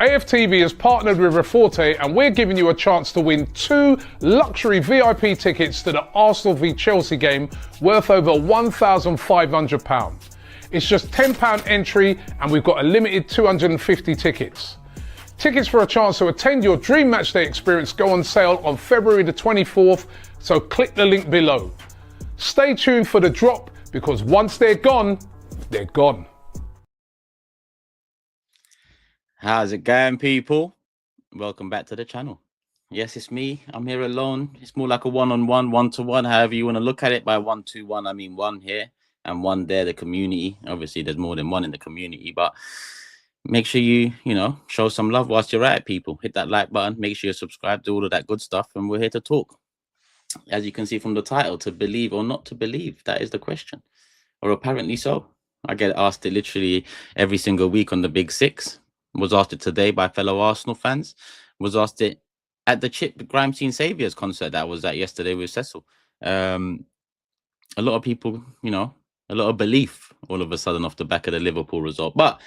AFTV has partnered with Raffle and we're giving you a chance to win 2 luxury VIP tickets to the Arsenal v Chelsea game worth over £1,500. It's just £10 entry and we've got a limited 250 tickets. Tickets for a chance to attend your dream matchday experience go on sale on February the 24th, so click the link below. Stay tuned for the drop because once they're gone, they're gone. How's it going, people? Welcome back to the channel. Yes, it's me. I'm here alone. It's more like a one-on-one, one-to-one, however you want to look at it. By 1-2-1, I mean 1 here and 1 there, the community. Obviously, there's more than 1 in the community, but make sure you show some love whilst you're at it, people. Hit that like button. Make sure you subscribe, do all of that good stuff, and we're here to talk. As you can see from the title, to believe or not to believe, that is the question. Or apparently so. I get asked it literally every single week on the Big Six. Was asked it today by fellow Arsenal fans. Was asked it at the Chip Grime Scene Saviours concert that was at yesterday with Cecil. A lot of people, a lot of belief all of a sudden off the back of the Liverpool result. But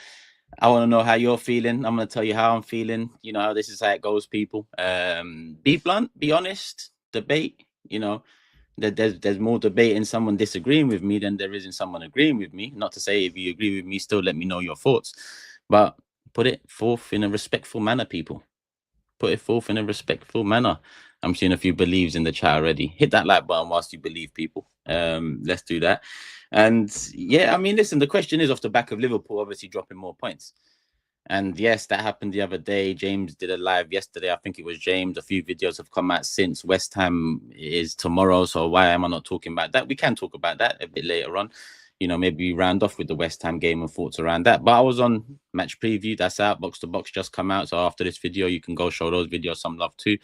I want to know how you're feeling. I'm going to tell you how I'm feeling. This is how it goes, people. Be blunt, be honest, debate. There's more debate in someone disagreeing with me than there is in someone agreeing with me. Not to say if you agree with me, still let me know your thoughts. But put it forth in a respectful manner, people. Put it forth in a respectful manner. I'm seeing a few believes in the chat already. Hit that like button whilst you believe, people. Let's do that. And yeah, I mean, listen, the question is off the back of Liverpool obviously dropping more points. And yes, that happened the other day. James did a live yesterday. I think it was James. A few videos have come out since. West Ham is tomorrow. So why am I not talking about that? We can talk about that a bit later on. Maybe round off with the West Ham game and thoughts around that. But I was on match preview. That's out. Box to box just come out. So after this video, you can go show those videos some love too.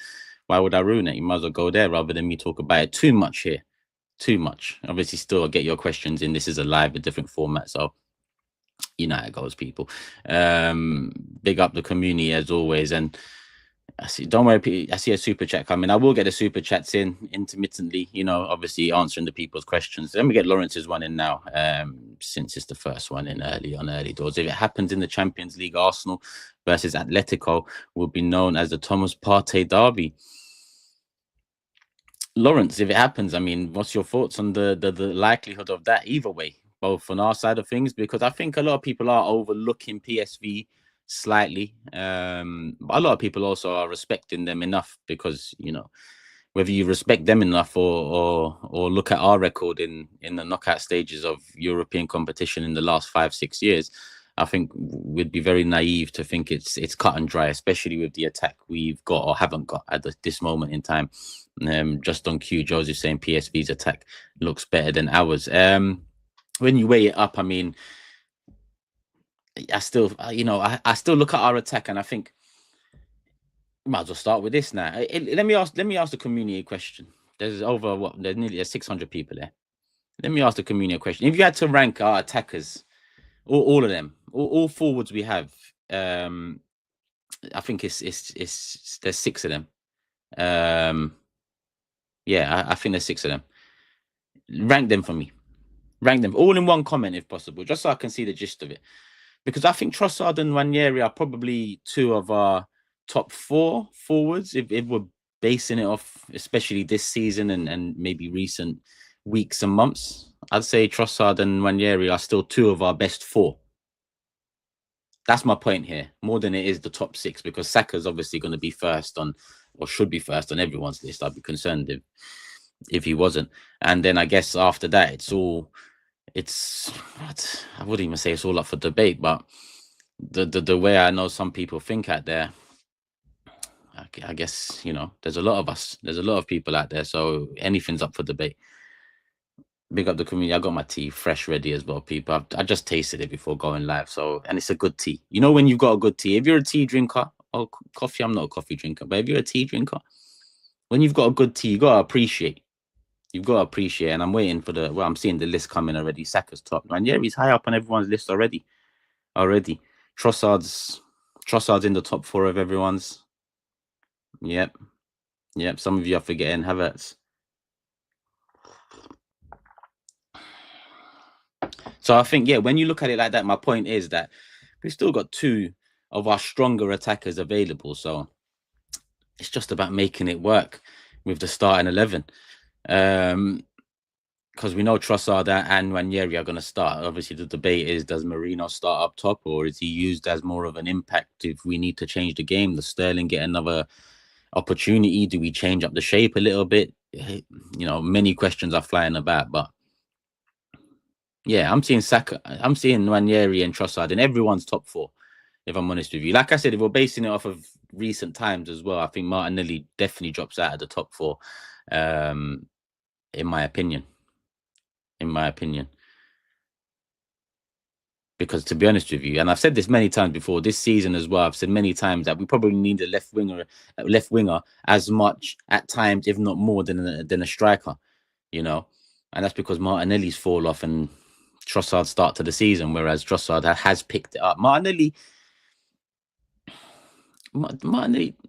Why would I ruin it? You might as well go there rather than me talk about it too much here. Too much. Obviously, still get your questions in. This is a live, a different format. So you know how it goes, people. Big up the community as always. And I see, don't worry, I see a super chat coming. I will get the super chats in intermittently, obviously answering the people's questions. Let me get Lawrence's one in now, since it's the first one in early doors. If it happens in the Champions League, Arsenal versus Atletico will be known as the Thomas Partey derby. Lawrence, if it happens, I mean, what's your thoughts on the likelihood of that either way, both on our side of things? Because I think a lot of people are overlooking PSV slightly, but a lot of people also are respecting them enough because whether you respect them enough or look at our record in the knockout stages of European competition in the last 5-6 years, I think we'd be very naive to think it's cut and dry, especially with the attack we've got or haven't got at this moment in time. Just on cue, Joseph saying PSV's attack looks better than ours. When you weigh it up, I mean, I still, I still look at our attack and I think might as well start with this now. Let me ask the community a question. There's over there's nearly 600 people there. Let me ask the community a question. If you had to rank our attackers, all of them, all forwards we have, I think there's 6 of them. Yeah, I think there's 6 of them. Rank them for me. Rank them all in one comment if possible, just so I can see the gist of it. Because I think Trossard and Ranieri are probably 2 of our top 4 forwards if we're basing it off, especially this season and maybe recent weeks and months. I'd say Trossard and Ranieri are still 2 of our best 4. That's my point here, more than it is the top 6, because Saka's obviously going to be first on, or should be first on everyone's list. I'd be concerned if he wasn't. And then I guess after that, I wouldn't even say it's all up for debate, but the way I know some people think out there, I guess, there's a lot of us. There's a lot of people out there, so anything's up for debate. Big up the community. I got my tea fresh ready as well, people. I just tasted it before going live, and it's a good tea. When you've got a good tea, if you're a tea drinker, coffee, I'm not a coffee drinker, but if you're a tea drinker, when you've got a good tea, you got to appreciate. You've got to appreciate, and I'm waiting for I'm seeing the list coming already. Saka's top. And yeah, he's high up on everyone's list already. Trossard's in the top 4 of everyone's. Yep. Some of you are forgetting Havertz. So I think, yeah, when you look at it like that, my point is that we've still got 2 of our stronger attackers available. So it's just about making it work with the starting 11. Because we know Trossard and Ranieri are going to start. Obviously, the debate is, does Marino start up top, or is he used as more of an impact if we need to change the game? Does Sterling get another opportunity? Do we change up the shape a little bit? You know, many questions are flying about. But yeah, I'm seeing Saka, I'm seeing Ranieri and Trossard in everyone's top 4, if I'm honest with you. Like I said, if we're basing it off of recent times as well, I think Martinelli definitely drops out of the top 4, in my opinion. Because to be honest with you, and I've said this many times before, this season as well, I've said many times that we probably need a left winger as much at times, if not more, than a striker, you know. And that's because Martinelli's fall off and Trossard's start to the season, whereas Trossard has picked it up. Martinelli,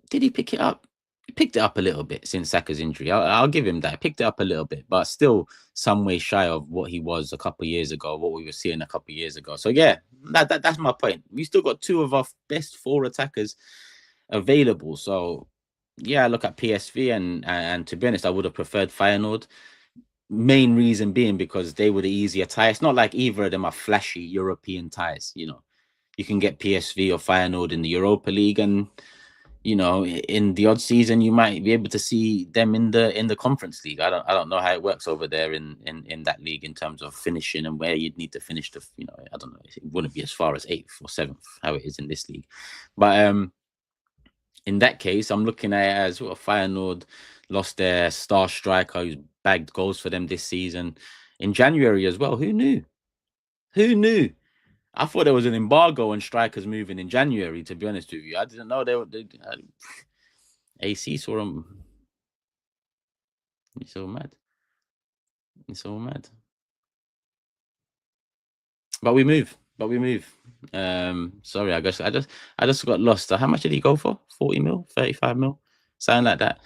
did he pick it up? He picked it up a little bit since Saka's injury. I'll give him that. He picked it up a little bit, but still some way shy of what he was a couple of years ago, what we were seeing a couple of years ago. So yeah, that's my point. We still got 2 of our best 4 attackers available. So yeah, I look at PSV and to be honest, I would have preferred Feyenoord. Main reason being because they were the easier tie. It's not like either of them are flashy European ties. You know, you can get PSV or Feyenoord in the Europa League, and you know, in the odd season, you might be able to see them in the Conference League. I don't know how it works over there in that league in terms of finishing and where you'd need to finish the, you know, I don't know. It wouldn't be as far as 8th or 7th how it is in this league, but in that case, I'm looking at it as well. Feyenoord lost their star striker who's bagged goals for them this season in January as well. Who knew? Who knew? I thought there was an embargo on strikers moving in January, to be honest with you. I didn't know they AC saw them. He's so mad. He's so mad. But we move. Sorry, I just got lost. How much did he go for? 40 mil, 35 mil, something like that.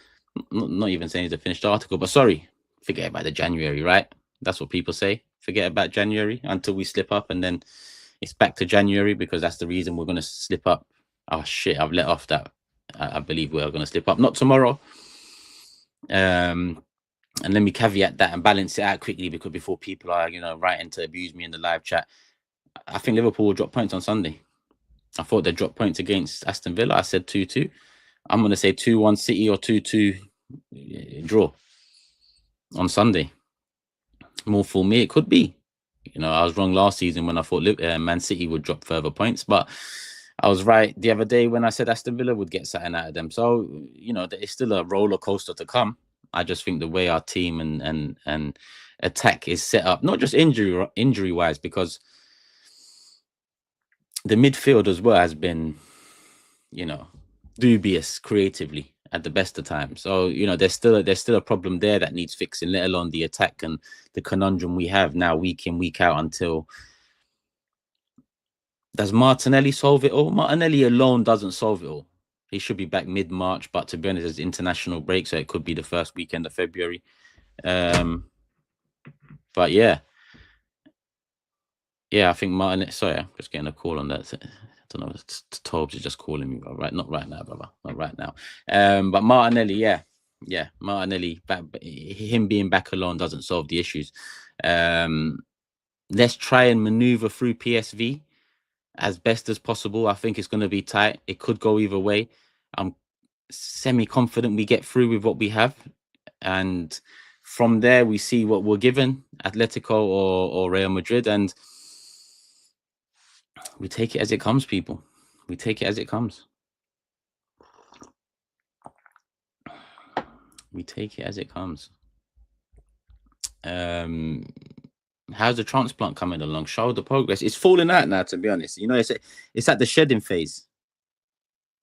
Not even saying to finish the article, but sorry, forget about the January, right? That's what people say. Forget about January until we slip up, and then it's back to January because that's the reason we're going to slip up. Oh shit, I've let off that. I believe we're going to slip up. Not tomorrow. And let me caveat that and balance it out quickly, because before people are, you know, writing to abuse me in the live chat, I think Liverpool will drop points on Sunday. I thought they'd drop points against Aston Villa. I said 2-2. I'm going to say 2-1 City or 2-2 draw on Sunday. More for me, it could be. You know, I was wrong last season when I thought Man City would drop further points, but I was right the other day when I said Aston Villa would get something out of them. So, you know, it's still a roller coaster to come. I just think the way our team and attack is set up, not just injury wise, because the midfield as well has been, you know, dubious creatively at the best of times. So, you know, there's still a problem there that needs fixing, let alone the attack and the conundrum we have now week in, week out. Until, does Martinelli solve it all? Martinelli alone doesn't solve it all. He should be back mid-March, but to be honest, it's international break, so it could be the first weekend of February. But yeah, I think Martin. Sorry, I'm just getting a call on that. I don't know. Tobes is just calling me, right? Not right now, brother. Not right now. But Martinelli, yeah, Martinelli, him being back alone doesn't solve the issues. Let's try and maneuver through PSV as best as possible. I think it's going to be tight. It could go either way. I'm semi-confident we get through with what we have, and from there we see what we're given, Atletico or Real Madrid, and we take it as it comes, people. We take it as it comes. We take it as it comes. How's the transplant coming along? Show the progress. It's falling out now, to be honest. You know, it's at the shedding phase.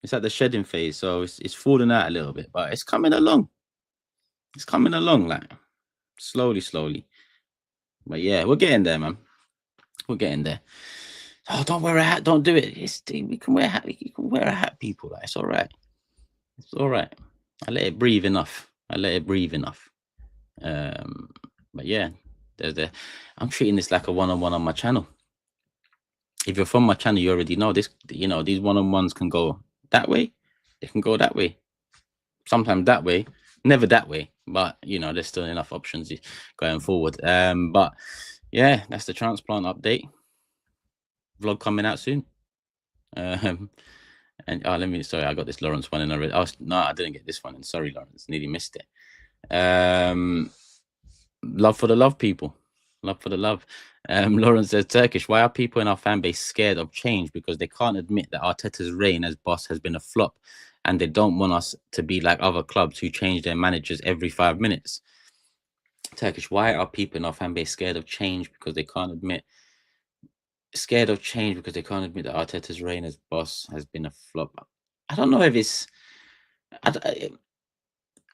It's at the shedding phase, so it's falling out a little bit, but it's coming along. It's coming along, like slowly. But yeah, we're getting there, man. We're getting there. Oh, don't wear a hat. Don't do it. We can wear a hat. You can wear a hat, people. Like, it's all right. It's all right. I let it breathe enough. But yeah, I'm treating this like a one-on-one on my channel. if you're from my channel, you already know this. You know, these one-on-ones can go that way. They can go that way. Sometimes that way, never that way. But you know, there's still enough options going forward. But yeah, that's the transplant update. Vlog coming out soon. And sorry, I got this Lawrence one in already. No, I didn't get this one in. Sorry, Lawrence, nearly missed it. Love for the love, people. Love for the love. Lawrence says, Turkish, why are people in our fan base scared of change? Because they can't admit that Arteta's reign as boss has been a flop, and they don't want us to be like other clubs who change their managers every 5 minutes. Turkish, why are people in our fan base scared of change? Because they can't admit that Arteta's reign as boss has been a flop. I don't know if it's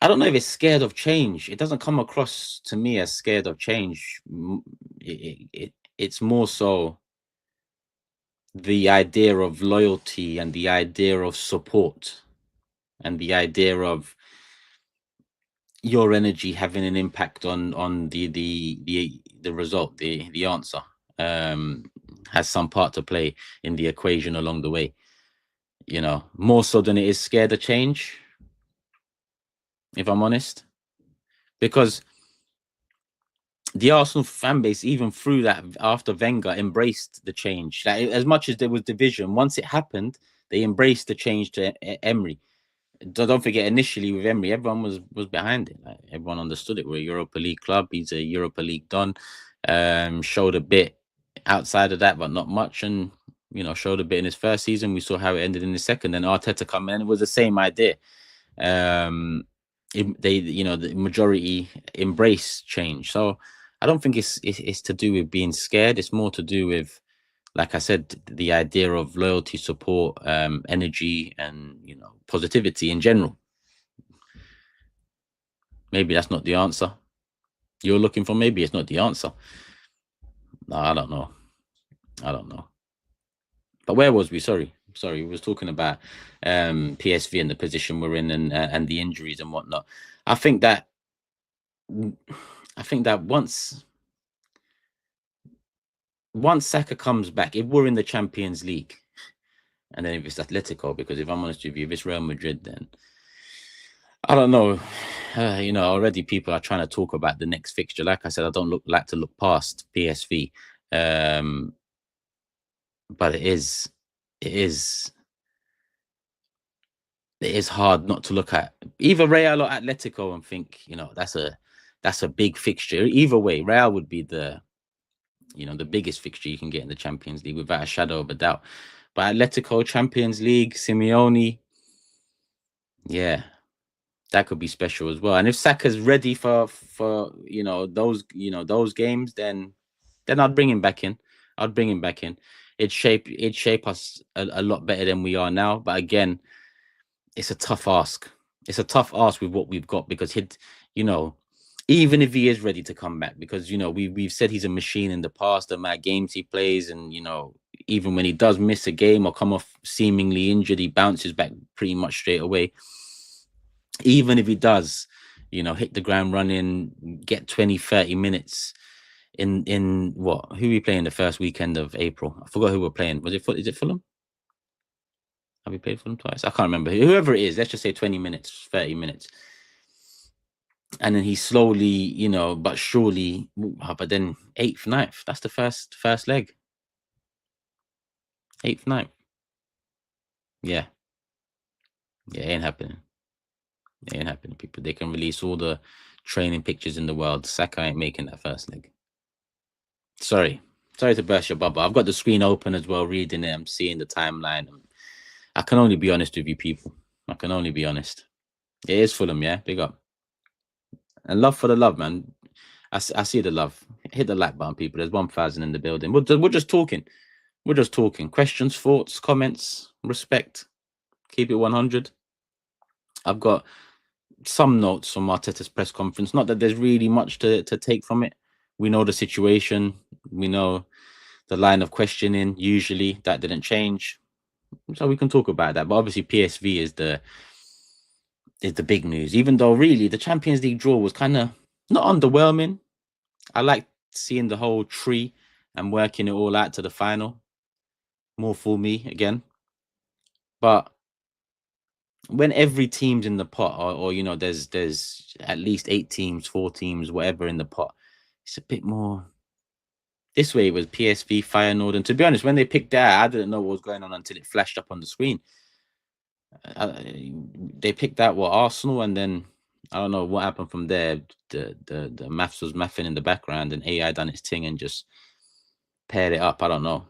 I don't know if it's scared of change. It doesn't come across to me as scared of change. It's more so the idea of loyalty and the idea of support and the idea of your energy having an impact on the result, the answer, has some part to play in the equation along the way. You know, more so than it is scared of change, if I'm honest, because the Arsenal fan base, even through that, after Wenger, embraced the change. Like, as much as there was division, once it happened, they embraced the change to Emery. Don't forget, initially with Emery, everyone was behind it. Like, everyone understood it. We're a Europa League club. He's a Europa League don. Showed a bit outside of that, but not much. And you know, showed a bit in his first season. We saw how it ended in the second. Then Arteta come in. It was the same idea. The majority embrace change. So I don't think it's to do with being scared. It's more to do with, like I said, the idea of loyalty, support, energy, and you know, positivity in general. Maybe that's not the answer you're looking for. Maybe it's not the answer. No, I don't know. But where was we? Sorry, we was talking about PSV and the position we're in, and the injuries and whatnot. I think that once Saka comes back, if we're in the Champions League, and then if it's Atletico, because if I'm honest with you, if it's Real Madrid, then I don't know. You know, already people are trying to talk about the next fixture. Like I said, I don't like to look past PSV, but it is hard not to look at either Real or Atletico and think, you know, that's a big fixture. Either way, Real would be the biggest fixture you can get in the Champions League without a shadow of a doubt. But Atletico, Champions League, Simeone, yeah, that could be special as well. And if Saka's ready for those games, then I'd bring him back in. It'd shape us a lot better than we are now. But again, it's a tough ask. With what we've got, because even if he is ready to come back, because we've said he's a machine in the past, the amount of games he plays, and even when he does miss a game or come off seemingly injured, he bounces back pretty much straight away. Even if he does, hit the ground running, get 20-30 minutes in what? Who we playing the first weekend of April? I forgot who we're playing. Is it Fulham? Have we played Fulham twice? I can't remember. Whoever it is, let's just say 20 minutes, 30 minutes. And then he slowly, but surely, but then 8th, 9th, that's the first leg. 8th, 9th. Yeah. Yeah, it ain't happening. People. They can release all the training pictures in the world. Saka ain't making that first leg. Sorry to burst your bubble. I've got the screen open as well, reading it. I'm seeing the timeline. I can only be honest with you, people. I can only be honest. It is Fulham, yeah? Big up. And love for the love, man. I see the love. Hit the like button, people. There's 1,000 in the building. We're just talking. Questions, thoughts, comments, respect. Keep it 100. I've got some notes from Arteta's press conference. Not that there's really much to take from it. We know the situation. We know the line of questioning. Usually that didn't change. So we can talk about that. But obviously PSV is the big news. Even though really the Champions League draw was kind of not underwhelming. I like seeing the whole tree and working it all out to the final. more for me again. But when every team's in the pot, or you know, there's at least 8 teams, 4 teams, whatever in the pot, it's a bit more. This way it was PSV, Feyenoord, and to be honest, when they picked that, I didn't know what was going on until it flashed up on the screen. They picked out Arsenal, and then I don't know what happened from there. The maths was mathing in the background, and AI done its thing and just paired it up. I don't know,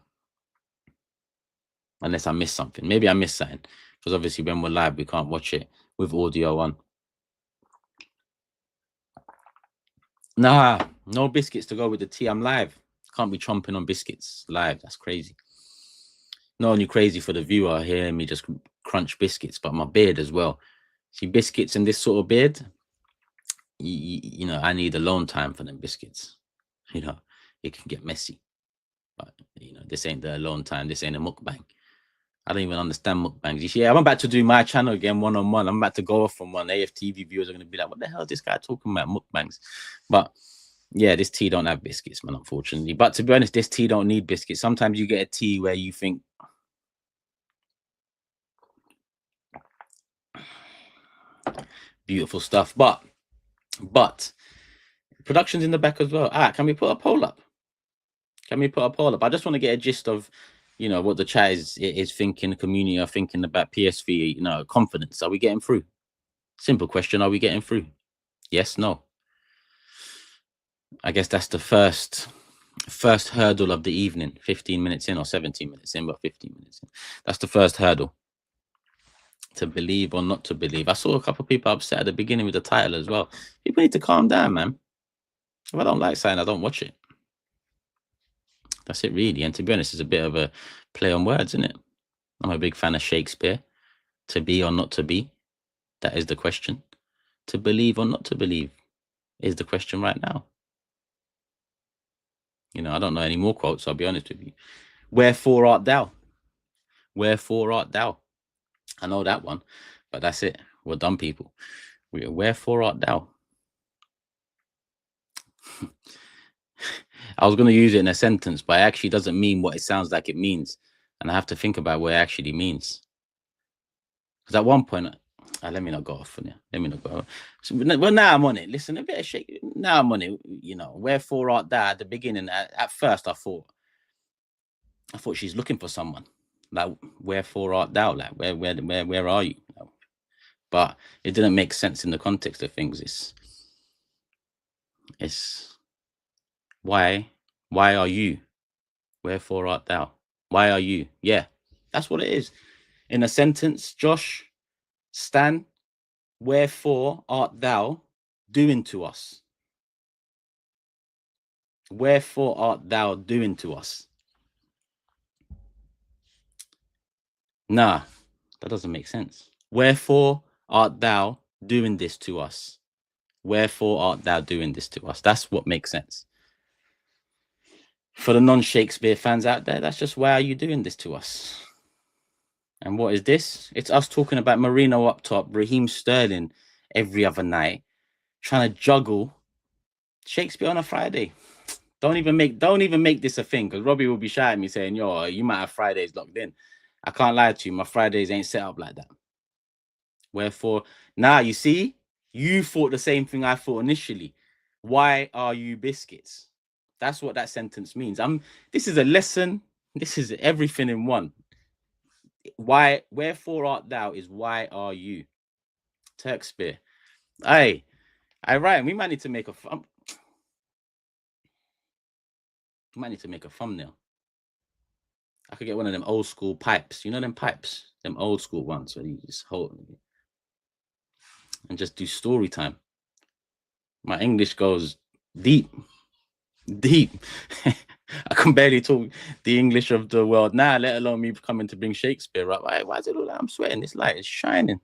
unless I missed something. Maybe I missed something, because obviously when we're live, we can't watch it with audio on. Nah, no biscuits to go with the tea. I'm live. Can't be chomping on biscuits live. That's crazy. Not only crazy for the viewer hearing me just crunch biscuits, but my beard as well. See, biscuits and this sort of beard, you know, I need alone time for them biscuits. You know, it can get messy. But, you know, this ain't the alone time. This ain't a mukbang. I don't even understand mukbangs. You see, I'm about to do my channel again one-on-one. I'm about to go off from one. AFTV viewers are going to be like, what the hell is this guy talking about mukbangs? But yeah, this tea don't have biscuits, man, unfortunately. But to be honest, this tea don't need biscuits. Sometimes you get a tea where you think, beautiful stuff. But production's in the back as well. Can we put a poll up? Can we put a poll up? I just want to get a gist of, you know, what the chat is thinking, the community are thinking about PSV, you know, confidence. Are we getting through? Simple question. Are we getting through? Yes, no. I guess that's the first hurdle of the evening. 15 minutes in, or 17 minutes in, but 15 minutes in. That's the first hurdle. To believe or not to believe. I saw a couple of people upset at the beginning with the title as well. People need to calm down, man. If I don't like something, I don't watch it. That's it, really. And to be honest, it's a bit of a play on words, isn't it? I'm a big fan of Shakespeare. To be or not to be, that is the question. To believe or not to believe is the question right now. You know, I don't know any more quotes, I'll be honest with you. Wherefore art thou? Wherefore art thou? I know that one, but that's it. We're done, people. Wherefore art thou? I was going to use it in a sentence, but it actually doesn't mean what it sounds like it means. And I have to think about what it actually means. Because at one point, let me not go off on it. Let me not go off. So, well, now I'm on it. Listen, a bit of shake. Now I'm on it. You know, wherefore art thou? At the beginning, at first, I thought she's looking for someone. Like, wherefore art thou? Like, where are you? But it didn't make sense in the context of things. It's why are you? Wherefore art thou? Why are you? Yeah, that's what it is. In a sentence, Josh, Stan, wherefore art thou doing to us? Wherefore art thou doing to us? Nah, that doesn't make sense. Wherefore art thou doing this to us? Wherefore art thou doing this to us? That's what makes sense. For the non-Shakespeare fans out there, that's just why are you doing this to us? And what is this? It's us talking about Marino up top, Raheem Sterling every other night, trying to juggle Shakespeare on a Friday. Don't even make this a thing, because Robbie will be shouting at me saying, yo, you might have Fridays locked in. I can't lie to you, my Fridays ain't set up like that. Wherefore, now you see, you thought the same thing I thought initially. Why are you biscuits? That's what that sentence means. This is a lesson. This is everything in one. Why? Wherefore art thou is why are you? Turkspear. Hey, Ryan, we might need to make a thumbnail. I could get one of them old school pipes. You know them pipes? Them old school ones where you just hold and just do story time. My English goes deep. I can barely talk the English of the world now, let alone me coming to bring Shakespeare up. Why is it all like I'm sweating? This light is shining.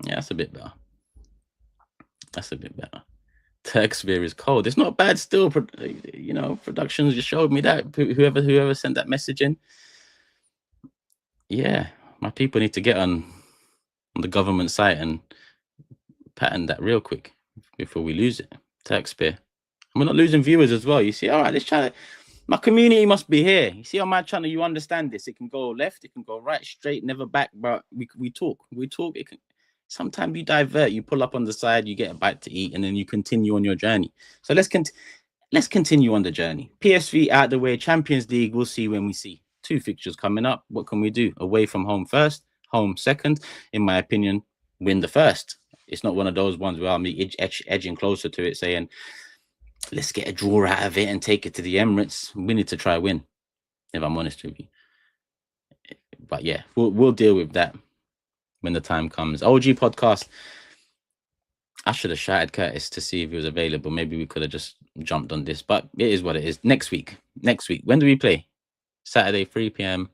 Yeah, that's a bit better. That's a bit better. Turkspear is cold. It's not bad still. You know, productions just showed me that. Whoever sent that message in. Yeah, my people need to get on the government site and patent that real quick before we lose it. Turkspear. We're not losing viewers as well. You see, all right, this channel, my community must be here. You see, on my channel, you understand this. It can go left, it can go right, straight, never back. But we talk. It can. Sometimes you divert. You pull up on the side, you get a bite to eat, and then you continue on your journey. So let's continue on the journey. PSV out the way. Champions League. We'll see when we see. 2 fixtures coming up. What can we do? Away from home first, home second. In my opinion, win the first. It's not one of those ones where I'm edging closer to it, saying, let's get a draw out of it and take it to the Emirates. We need to try win, if I'm honest with you. But yeah, we'll deal with that when the time comes. OG podcast. I should have shouted Curtis to see if he was available. Maybe we could have just jumped on this, but it is what it is. Next week. When do we play? Saturday, 3 p.m.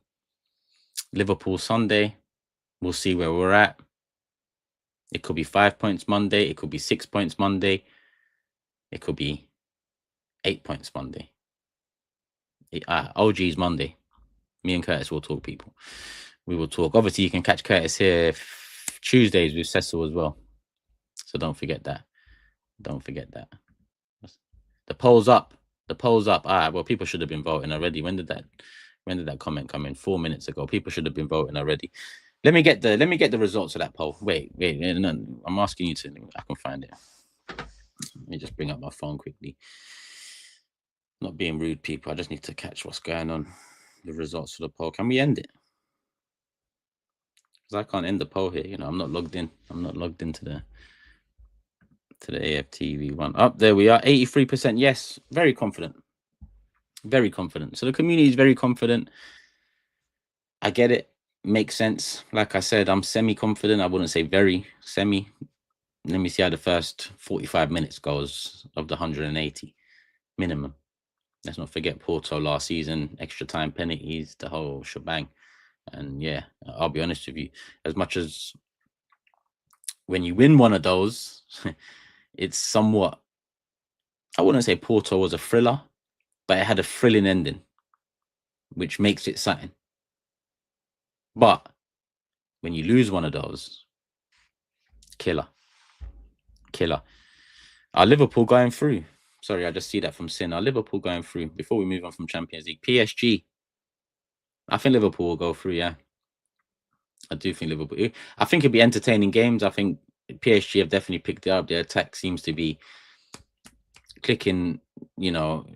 Liverpool Sunday. We'll see where we're at. It could be 5 points Monday. It could be 6 points Monday. It could be 8 points Monday. OG's Monday. Me and Curtis will talk, people. We will talk. Obviously, you can catch Curtis here Tuesdays with Cecil as well. So don't forget that. Don't forget that. The poll's up. The poll's up. All right. Well, people should have been voting already. When did that comment come in? 4 minutes ago. People should have been voting already. Let me get the results of that poll. Wait. No, I'm asking you to. I can find it. Let me just bring up my phone quickly. Not being rude, people. I just need to catch what's going on. The results for the poll. Can we end it? Because I can't end the poll here. You know, I'm not logged in. I'm not logged into the AFTV one. Up there we are. 83% yes. Very confident. Very confident. So the community is very confident. I get it. Makes sense. Like I said, I'm semi-confident. I wouldn't say very semi. Let me see how the first 45 minutes goes of the 180 minimum. Let's not forget Porto last season, extra time penalties, the whole shebang. And yeah, I'll be honest with you, as much as when you win one of those, it's somewhat, I wouldn't say Porto was a thriller, but it had a thrilling ending, which makes it something. But when you lose one of those, killer. Are Liverpool going through? Sorry, I just see that from Sin. Are Liverpool going through? Before we move on from Champions League, PSG. I think Liverpool will go through, yeah. I do think Liverpool. I think it'll be entertaining games. I think PSG have definitely picked it up. Their attack seems to be clicking, you know,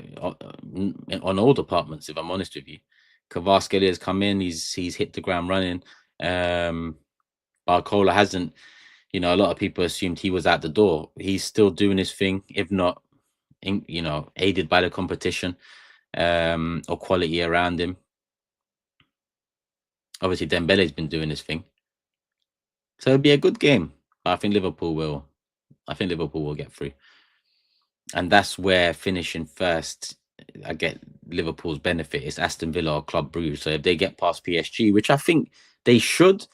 on all departments, if I'm honest with you. Kvaratskhelia has come in. He's hit the ground running. Barcola hasn't. You know, a lot of people assumed he was out the door. He's still doing his thing, if not, you know, aided by the competition or quality around him. Obviously, Dembele's been doing his thing. So it'll be a good game. I think Liverpool will get through. And that's where finishing first, I get Liverpool's benefit. It's Aston Villa or Club Brugge. So if they get past PSG, which I think they should,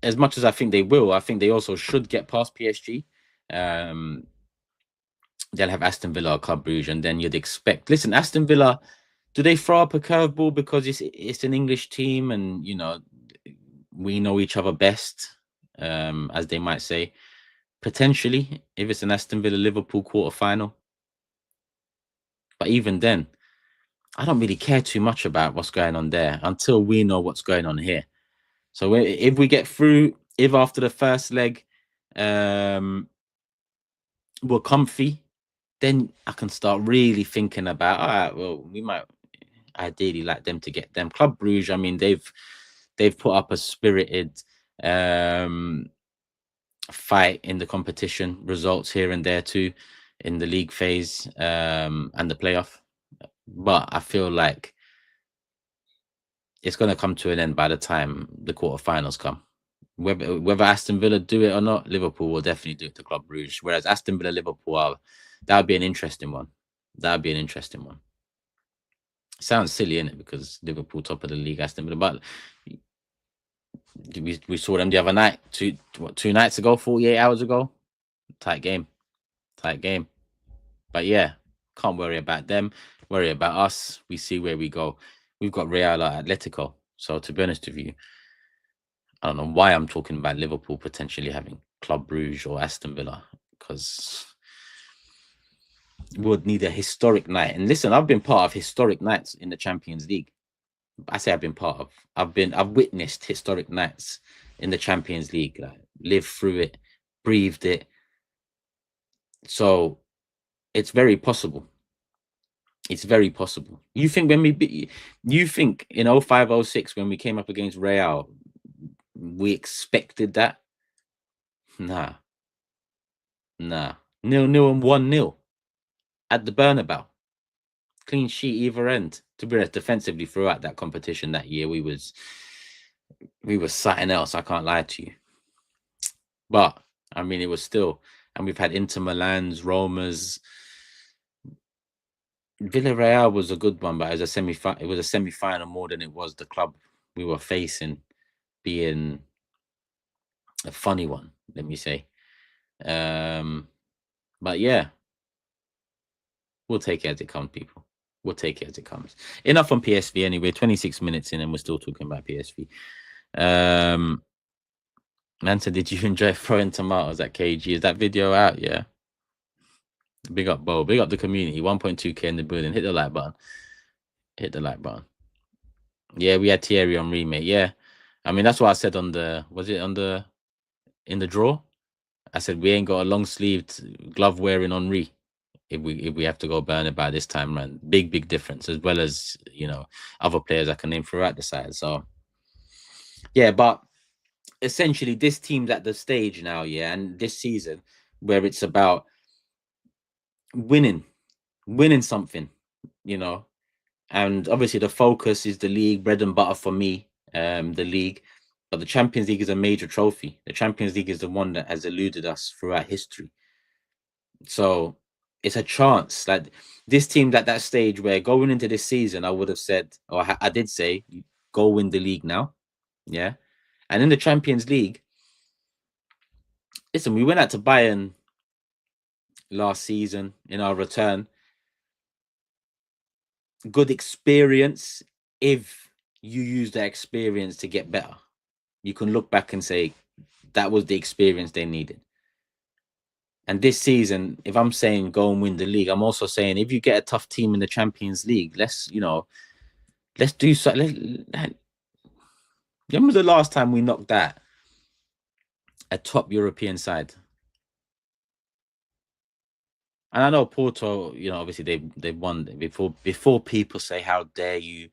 as much as I think they will, I think they also should get past PSG. They'll have Aston Villa or Club Brugge, and then you'd expect. Listen, Aston Villa, do they throw up a curveball because it's an English team, and you know we know each other best, as they might say? Potentially, if it's an Aston Villa Liverpool quarterfinal. But even then, I don't really care too much about what's going on there until we know what's going on here. So if we get through, if after the first leg we're comfy, then I can start really thinking about, all right, well, we might ideally like them to get them. Club Brugge, I mean, they've put up a spirited fight in the competition, results here and there too, in the league phase and the playoff. But I feel like it's going to come to an end by the time the quarterfinals come. Whether Aston Villa do it or not, Liverpool will definitely do it to Club Brugge. Whereas Aston Villa, Liverpool, that would be an interesting one. Sounds silly, innit? Because Liverpool top of the league, Aston Villa. But we saw them the other night, two nights ago, 48 hours ago. Tight game. But yeah, can't worry about them. Worry about us. We see where we go. We've got Real or Atletico. So to be honest with you, I don't know why I'm talking about Liverpool potentially having Club Brugge or Aston Villa, because would need a historic night. And listen, I've been part of historic nights in the Champions League. I say I've been part of. I've witnessed historic nights in the Champions League. Like, lived through it, breathed it. So it's very possible. It's very possible. You think you think in 05-06 when we came up against Real, we expected that? Nah. 0-0 and 1-0 at the Bernabeu. Clean sheet either end. To be honest, defensively throughout that competition that year, we was something else. I can't lie to you. But I mean, it was still, and we've had Inter Milan's, Roma's. Villarreal was a good one, but it was a semi-final more than it was the club we were facing being a funny one, let me say. But yeah, we'll take it as it comes, people. We'll take it as it comes. Enough on PSV anyway. 26 minutes in and we're still talking about PSV. Manta, did you enjoy throwing tomatoes at KG? Is that video out? Yeah. Big up, Bo. Big up the community. 1.2K in the building. Hit the like button. Hit the like button. Yeah, we had Thierry on remake. Yeah. I mean, that's what I said on the, was it on the, in the draw? I said, we ain't got a long sleeved glove wearing Henri if we have to go Bernabeu this time, man. Big difference, as well as, you know, other players I can name throughout the side. So, yeah, but essentially this team's at the stage now, yeah, and this season where it's about winning something, you know, and obviously the focus is the league, bread and butter for me, the league, but the Champions League is a major trophy. The Champions League is the one that has eluded us throughout history. So it's a chance. Like, this team's at that stage where going into this season, I would have said, or I did say, go win the league now. Yeah. And in the Champions League, listen, we went out to Bayern last season in our return. Good experience. If you use that experience to get better, you can look back and say that was the experience they needed. And this season, if I'm saying go and win the league, I'm also saying if you get a tough team in the Champions League, let's do something. When was the last time we knocked out a top European side? And I know Porto, you know, obviously they've won before people say how dare you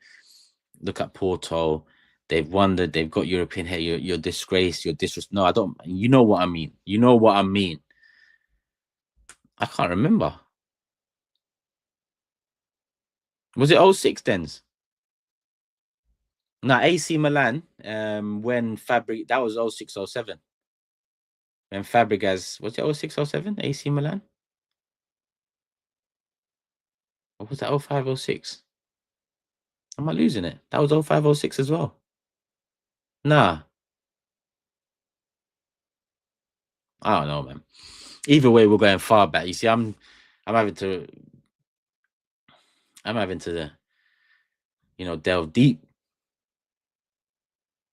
look at Porto. They've won that, they've got European here, you're disgraced, you're disrespect. No, I don't. You know what I mean. You know what I mean. I can't remember. Was it 06 then? No, AC Milan, when Fabregas, that was 06, 07. When Fabregas, was it 06, 07, AC Milan? Or was that 05, 06? Am I losing it? That was 05, 06 as well. Nah. I don't know, man. Either way, we're going far back. You see, I'm having to, you know, delve deep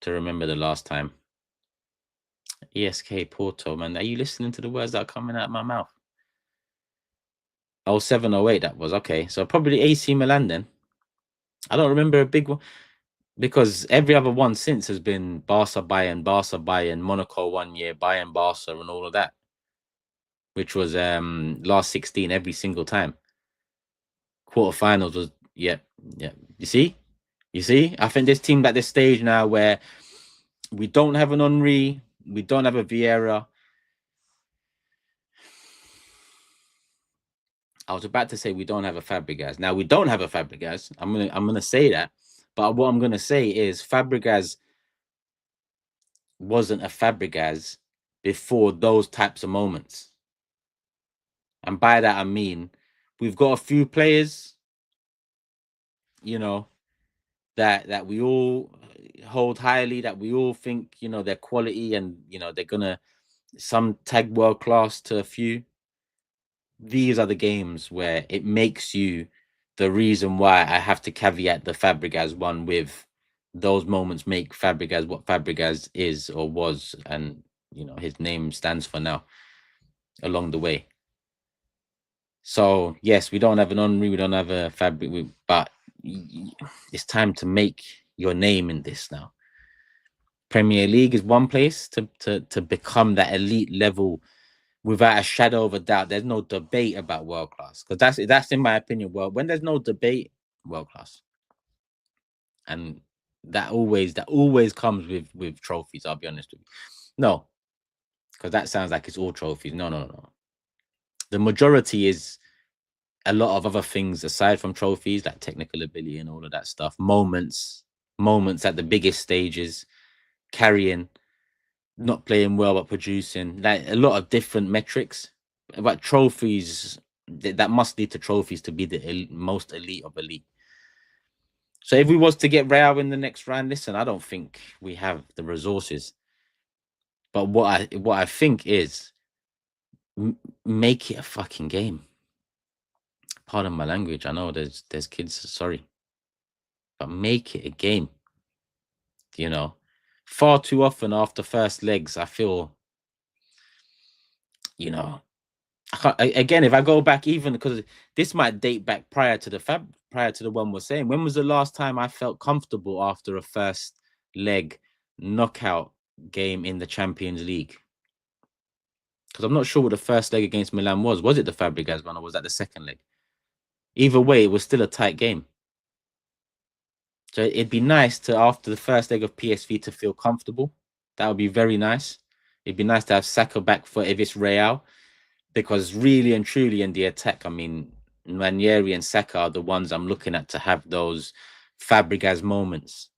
to remember the last time. ESK Porto, man. Are you listening to the words that are coming out of my mouth? 07, 08, that was. Okay, so probably AC Milan then. I don't remember a big one, because every other one since has been Barca, Bayern, Monaco 1 year, Bayern, Barca, and all of that, which was last 16 every single time. Quarterfinals was, yeah. You see? I think this team at this stage now where we don't have an Henri, we don't have a Vieira. I was about to say we don't have a Fabregas. Now we don't have a Fabregas. I'm gonna say that, but what I'm gonna say is Fabregas wasn't a Fabregas before those types of moments. And by that I mean we've got a few players, you know, that we all hold highly, that we all think, you know, their quality and, you know, they're gonna some tag world class to a few. These are the games where it makes you the reason why I have to caveat the Fabregas one with those moments make Fabregas what Fabregas is or was, and, you know, his name stands for now along the way. So yes, we don't have an Henry, we don't have a Fabric, but it's time to make your name in this now. Premier League is one place to become that elite level without a shadow of a doubt. There's no debate about world class, because that's in my opinion. Well, when there's no debate, world class, and that always comes with trophies. I'll be honest with you. No, because that sounds like it's all trophies. No. The majority is a lot of other things aside from trophies, like technical ability and all of that stuff. Moments at the biggest stages, carrying, not playing well but producing, like a lot of different metrics. But trophies, that must lead to trophies to be the most elite of elite. So if we was to get Real in the next round, listen, I don't think we have the resources. But what I think is, make it a fucking game. Pardon my language. I know there's kids, sorry. But make it a game. You know, far too often after first legs, I feel, you know, again, if I go back, even because this might date back prior to the one we're saying, when was the last time I felt comfortable after a first leg knockout game in the Champions League? Because I'm not sure what the first leg against Milan was. Was it the Fabregas one, or was that the second leg? Either way, it was still a tight game. So it'd be nice to, after the first leg of PSV, to feel comfortable. That would be very nice. It'd be nice to have Saka back for if it's Real, because really and truly in the attack, I mean, Ranieri and Saka are the ones I'm looking at to have those Fabregas moments.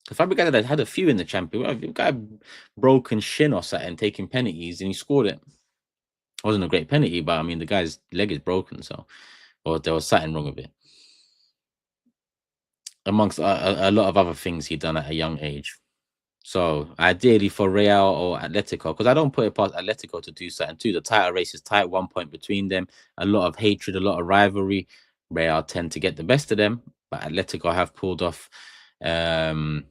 Fabregas had a few in the Champions. The guy broken shin or something, taking penalties, and he scored it. It wasn't a great penalty, but I mean, the guy's leg is broken, so, or there was something wrong with it. Amongst a lot of other things he'd done at a young age. So ideally for Real or Atletico, because I don't put it past Atletico to do something too. The title race is tight, 1 point between them, a lot of hatred, a lot of rivalry. Real tend to get the best of them, but Atletico have pulled off a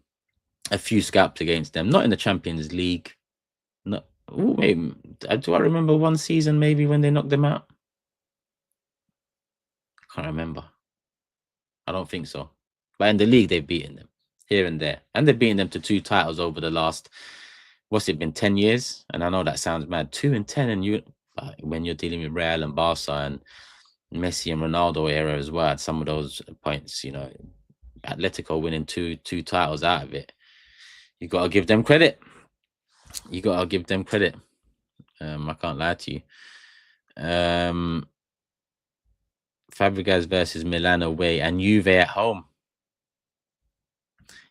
few scalps against them. Not in the Champions League. No, maybe, do I remember one season maybe when they knocked them out? I can't remember. I don't think so. But in the league, they've beaten them here and there. And they've beaten them to 2 titles over the last, what's it been, 10 years? And I know that sounds mad. 2 and 10, and when you're dealing with Real and Barca and Messi and Ronaldo era as well, at some of those points, you know, Atletico winning two titles out of it. You got to give them credit. You got to give them credit. I can't lie to you. Fabregas versus Milan away and Juve at home.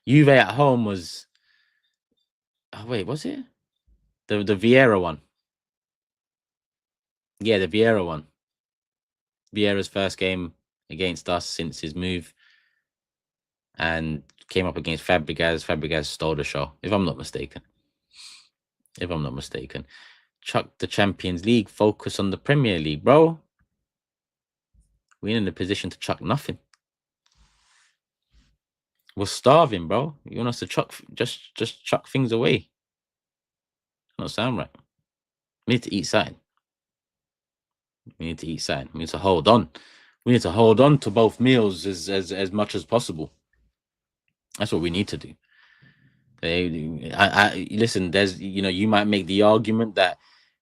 Juve at home was, oh wait, was it the Vieira one? Yeah, the Vieira one. Vieira's first game against us since his move, and came up against Fabregas. Fabregas stole the show, if I'm not mistaken. Chuck the Champions League, focus on the Premier League, bro. We're in a position to chuck nothing. We're starving, bro. You want us to chuck, just chuck things away? Not sound right. We need to eat something. We need to hold on. We need to hold on to both meals as much as possible. That's what we need to do. Listen, there's, you know, you might make the argument that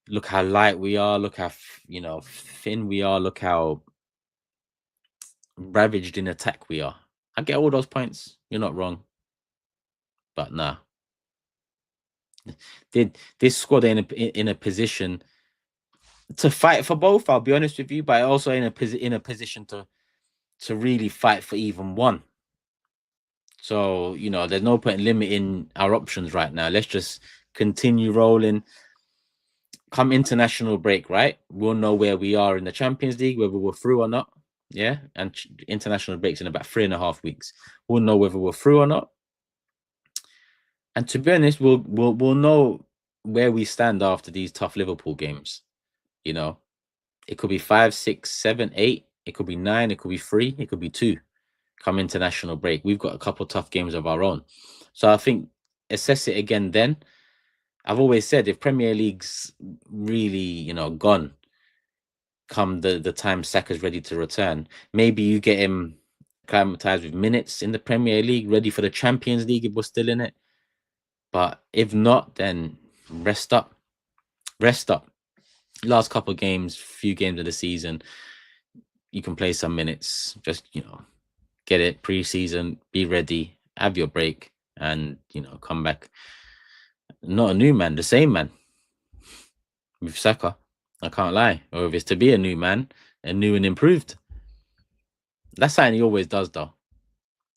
look how light we are, look how, you know, thin we are, look how ravaged in attack we are. I get all those points. You're not wrong. But nah. This squad in a position to fight for both, I'll be honest with you, but also in a position to really fight for even one. So, you know, there's no point in limiting our options right now. Let's just continue rolling. Come international break, right? We'll know where we are in the Champions League, whether we're through or not. Yeah, and international breaks in about 3.5 weeks. We'll know whether we're through or not. And to be honest, we'll know where we stand after these tough Liverpool games. You know, it could be 5, 6, 7, 8. It could be 9. It could be 3. It could be 2. Come international break, we've got a couple tough games of our own. So I think assess it again then. I've always said if Premier League's really, you know, gone, come the time Saka's ready to return. Maybe you get him acclimatized with minutes in the Premier League, ready for the Champions League if we're still in it. But if not, then rest up. Rest up. Last couple of games, few games of the season, you can play some minutes. Just, get it pre-season, be ready, have your break, and, come back. Not a new man, the same man with Saka. I can't lie. Or if it's to be a new man, a new and improved. That's something he always does, though.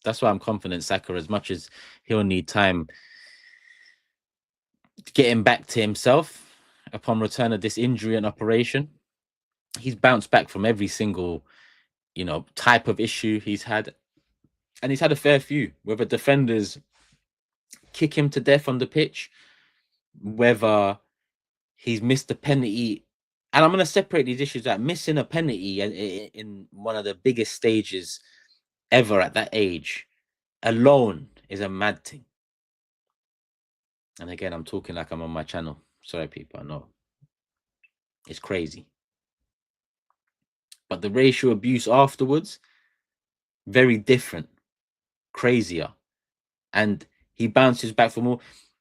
That's why I'm confident Saka, as much as he'll need time getting back to himself upon return of this injury and operation, he's bounced back from every single, type of issue he's had. And he's had a fair few, whether defenders kick him to death on the pitch, whether he's missed a penalty. And I'm going to separate these issues out. Missing a penalty in one of the biggest stages ever at that age alone is a mad thing. And again, I'm talking like I'm on my channel. Sorry, people, I know. It's crazy. But the racial abuse afterwards, very different, crazier. And he bounces back for more.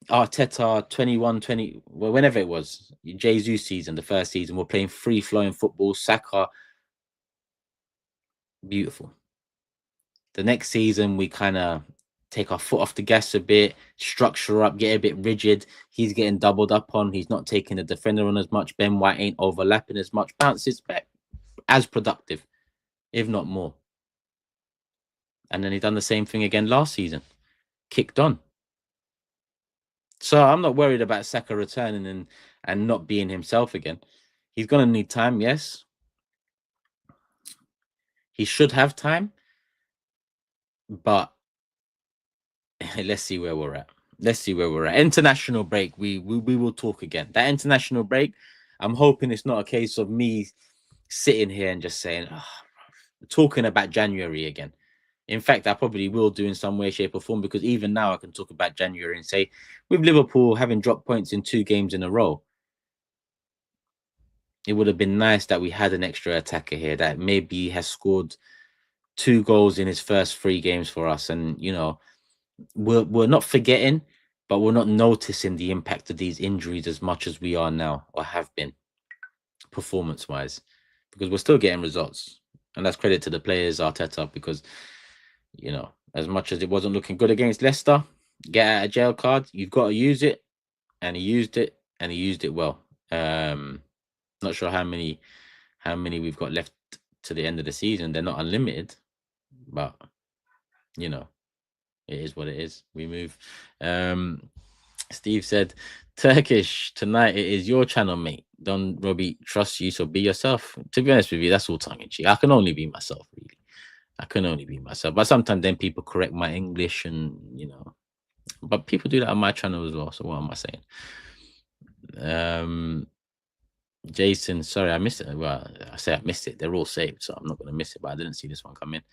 Arteta, 21, 20, well, whenever it was, Jesus season, the first season, we're playing free-flowing football. Saka, beautiful. The next season, we kind of take our foot off the gas a bit, structure up, get a bit rigid. He's getting doubled up on. He's not taking the defender on as much. Ben White ain't overlapping as much. Bounces back as productive, if not more. And then he done the same thing again last season. Kicked on. So I'm not worried about Saka returning and not being himself again. He's going to need time, yes. He should have time. But let's see where we're at. Let's see where we're at. International break, we will talk again. That international break, I'm hoping it's not a case of me sitting here and just saying, talking about January again. In fact, I probably will do in some way, shape, or form, because even now I can talk about January and say, with Liverpool having dropped points in 2 games in a row, it would have been nice that we had an extra attacker here that maybe has scored 2 goals in his first 3 games for us. And, we're not forgetting, but we're not noticing the impact of these injuries as much as we are now, or have been, performance-wise, because we're still getting results. And that's credit to the players, Arteta, because, as much as it wasn't looking good against Leicester, get out of jail card, you've got to use it. And he used it, and he used it well. Not sure how many we've got left to the end of the season. They're not unlimited, but, it is what it is. We move. Steve said, Turkish, tonight it is your channel, mate. Don't Robbie trust you, so be yourself. To be honest with you, that's all tongue in cheek. I can only be myself, really. I can only be myself. But sometimes then people correct my English and, but people do that on my channel as well. So what am I saying? Jason, sorry, I missed it. Well, I say I missed it. They're all saved, so I'm not going to miss it, but I didn't see this one come in.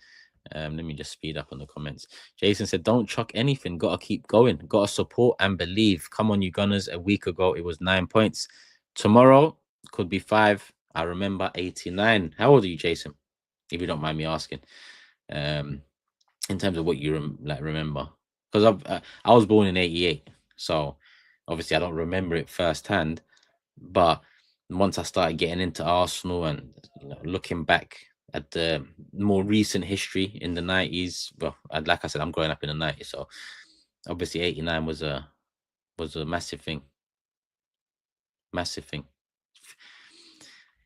Let me just speed up on the comments. Jason said, don't chuck anything. Got to keep going. Got to support and believe. Come on, you Gunners. A week ago, it was 9 points. Tomorrow could be 5. I remember 89. How old are you, Jason? If you don't mind me asking. In terms of what you remember. Because I was born in 88. So obviously I don't remember it firsthand. But once I started getting into Arsenal and looking back at the more recent history in the 90s, well, like I said, I'm growing up in the 90s, so obviously 89 was a massive thing. Massive thing.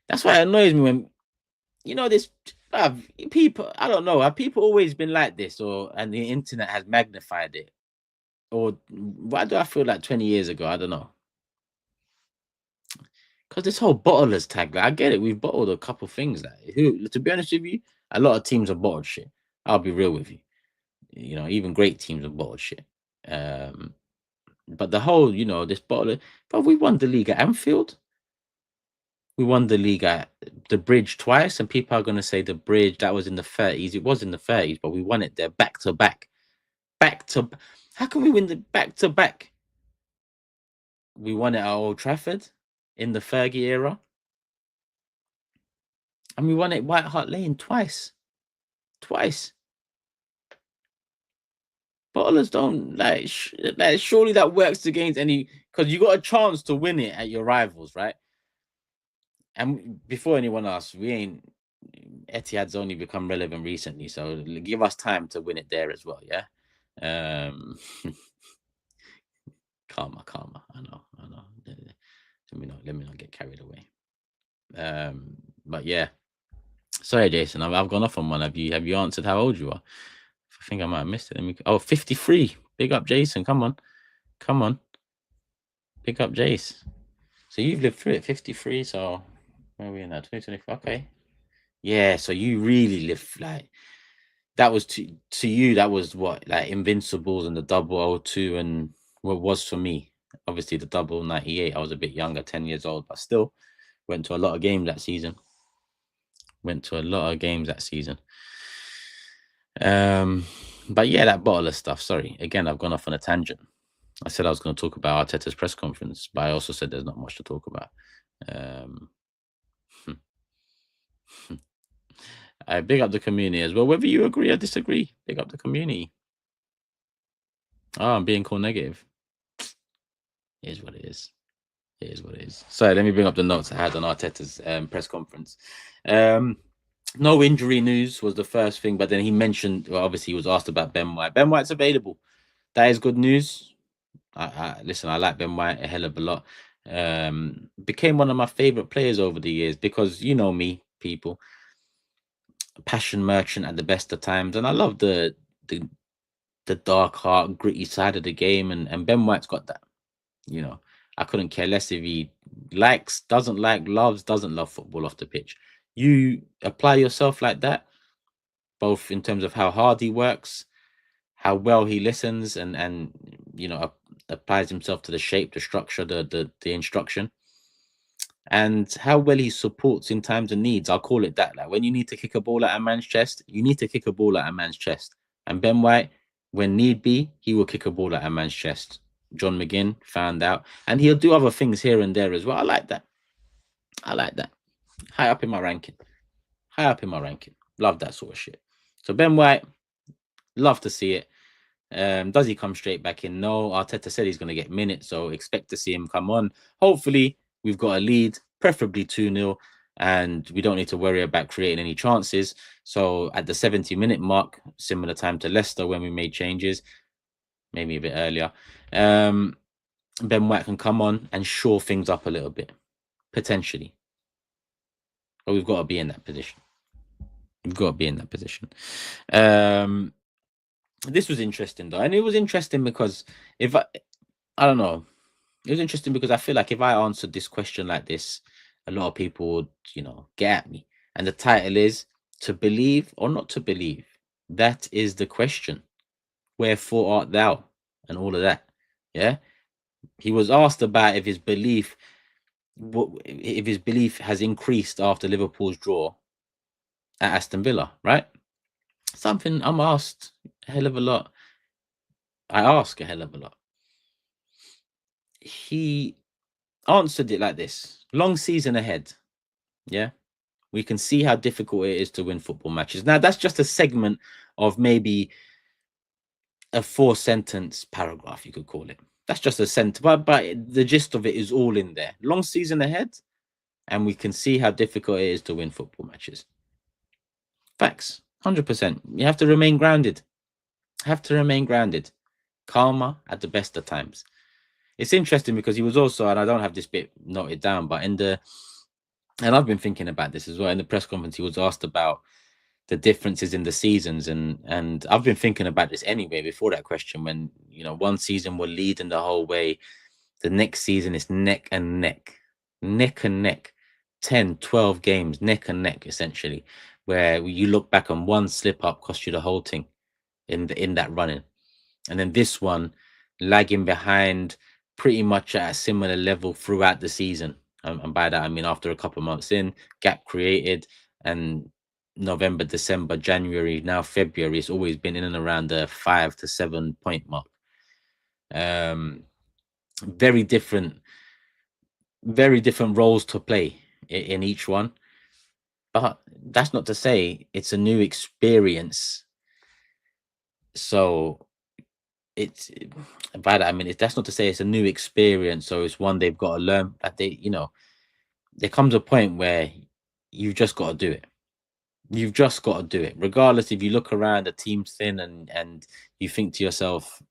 That's why it annoys me when this people, I don't know, have people always been like this, and the internet has magnified it? Or why do I feel like 20 years ago? I don't know. Because this whole bottlers tag, I get it. We've bottled a couple things. To be honest with you, a lot of teams have bottled shit. I'll be real with you. Even great teams have bottled shit. But the whole, this bottler. But we won the league at Anfield. We won the league at the Bridge twice, and people are going to say the Bridge, that was in the 30s. It was in the 30s, but we won it there back to back. How can we win the back to back? We won it at Old Trafford in the Fergie era. And we won at White Hart Lane twice. Bottlers don't like, surely that works against any, because you got a chance to win it at your rivals, right? And before anyone else, we ain't, Etihad's only become relevant recently, so give us time to win it there as well, yeah. Karma. I know. Let me not get carried away. But yeah. Sorry, Jason, I've gone off on one. Have you answered how old you are? I think I might have missed it. 53. Big up, Jason. Come on. Big up, Jace. So you've lived through it, 53. So where are we in now? 2024. Okay. Yeah. So you really lived like that was to you. That was what, like Invincibles and the double 02 and what was for me. Obviously the double 98. I was a bit younger, 10 years old, but still went to a lot of games that season. But yeah, that bottle of stuff. Sorry, again, I've gone off on a tangent. I said I was going to talk about Arteta's press conference, but I also said there's not much to talk about. I big up the community as well. Whether you agree or disagree, big up the community. Oh, I'm being called negative. It is what it is. So let me bring up the notes I had on Arteta's press conference. No injury news was the first thing, but then he mentioned, well, obviously he was asked about Ben White. Ben White's available. That is good news. Listen, I like Ben White a hell of a lot. Became one of my favorite players over the years because you know me, people. Passion merchant at the best of times, and I love the dark heart, gritty side of the game, and Ben White's got that. You know, I couldn't care less if he likes, doesn't like, doesn't love football off the pitch. You apply yourself like that, both in terms of how hard he works, how well he listens, and you know, applies himself to the shape, the structure, the instruction, and how well he supports in times of needs. I'll call it that. Like when you need to kick a ball at a man's chest, you need to kick a ball at a man's chest. And Ben White, when need be, he will kick a ball at a man's chest. John McGinn found out, and he'll do other things here and there as well. I like that. High up in my ranking. Love that sort of shit. So Ben White, love to see it. Does he come straight back in? No. Arteta said he's going to get minutes, so expect to see him come on. Hopefully, we've got a lead, preferably 2-0, and we don't need to worry about creating any chances. So at the 70-minute mark, similar time to Leicester when we made changes, maybe a bit earlier, Ben White can come on and shore things up a little bit, potentially. But we've got to be in that position. This was interesting though, and it was interesting because I don't know, it was interesting because I feel like if I answered this question like this, a lot of people would, you know, get at me. And the title is "To Believe or Not to Believe." That is the question. Wherefore art thou? And all of that. Yeah. He was asked about if his belief has increased after Liverpool's draw at Aston Villa, right? Something I'm asked a hell of a lot. I ask a hell of a lot. He answered it like this: long season ahead. Yeah. We can see how difficult it is to win football matches. Now, that's just a segment of maybe a 4-sentence paragraph, you could call it. That's just a sentence, but the gist of it is all in there. Long season ahead, and we can see how difficult it is to win football matches. Facts, 100%. You have to remain grounded. Calmer at the best of times. It's interesting because he was also, and I don't have this bit noted down, but and I've been thinking about this as well. In the press conference, he was asked about the differences in the seasons, and I've been thinking about this anyway before that question. When, you know, one season we're leading the whole way, the next season is neck and neck, 10, 12 games, neck and neck, essentially, where you look back and one slip up cost you the whole thing in that running, and then this one lagging behind pretty much at a similar level throughout the season. And by that, I mean, after a couple of months in, gap created, and November, December, January, now February, it's always been in and around the 5 to 7 point mark. Very different roles to play in each one. But that's not to say it's a new experience. So it's by that I mean that's not to say it's a new experience. So it's one they've got to learn. That they, there comes a point where you've just got to do it. You've just got to do it, regardless if you look around, the team's thin, and you think to yourself,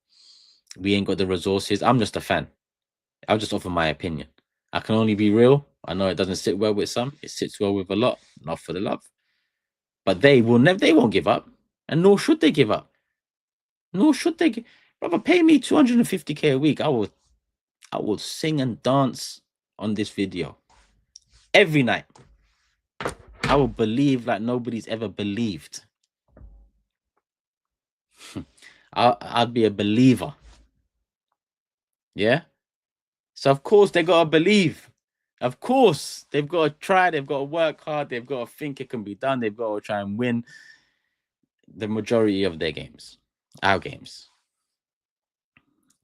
we ain't got the resources. I'm just a fan. I'll just offer my opinion. I can only be real. I know it doesn't sit well with some. It sits well with a lot. Not for the love. But they will never. They won't give up, and nor should they give up. Nor should they. Brother, pay me 250k a week. I will sing and dance on this video every night. I will believe like nobody's ever believed. I'd be a believer. Yeah. So of course they gotta believe. Of course they've got to try. They've got to work hard. They've got to think it can be done. They've got to try and win the majority of their games, our games.